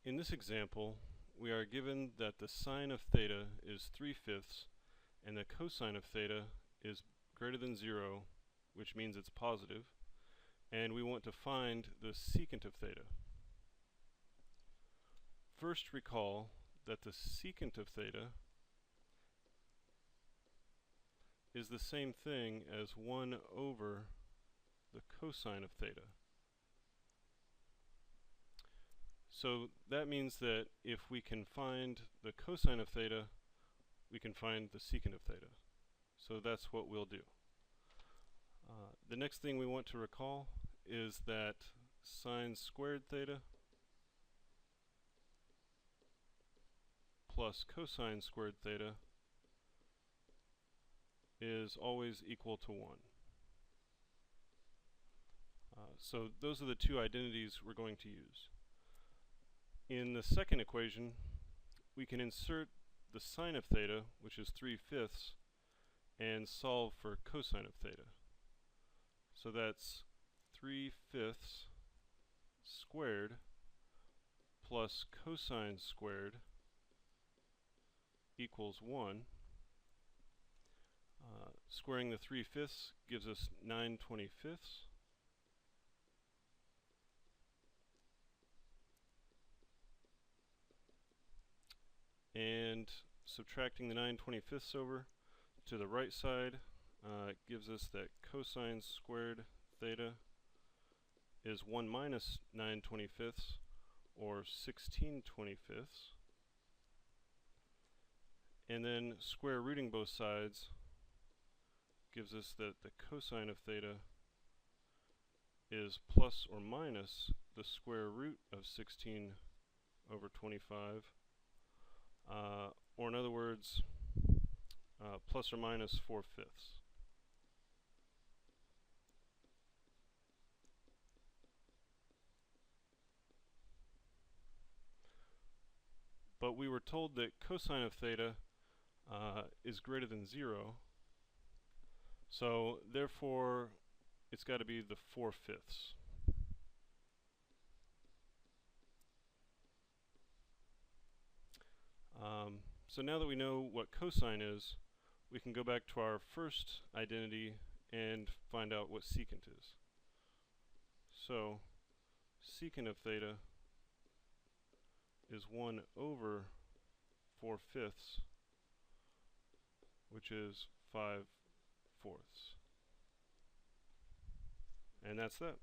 In this example, we are given that the sine of theta is 3/5 and the cosine of theta is greater than 0, which means it's positive, and we want to find the secant of theta. First, recall that the secant of theta is the same thing as 1 over the cosine of theta. So that means that if we can find the cosine of theta, we can find the secant of theta. So that's what we'll do. The next thing we want to recall is that sine squared theta plus cosine squared theta is always equal to 1. So those are the two identities we're going to use. In the second equation, we can insert the sine of theta, which is 3/5, and solve for cosine of theta. So that's 3/5 squared plus cosine squared equals 1. Squaring the 3/5 gives us 9/25. And subtracting the 9/25 over to the right side gives us that cosine squared theta is 1 minus 9/25 or 16/25. And then square rooting both sides gives us that the cosine of theta is plus or minus the square root of 16 over 25. Or in other words, plus or minus 4/5. But we were told that cosine of theta is greater than 0, so therefore it's got to be the 4/5. So now that we know what cosine is, we can go back to our first identity and find out what secant is. So secant of theta is 1 over 4/5, which is 5/4. And that's that.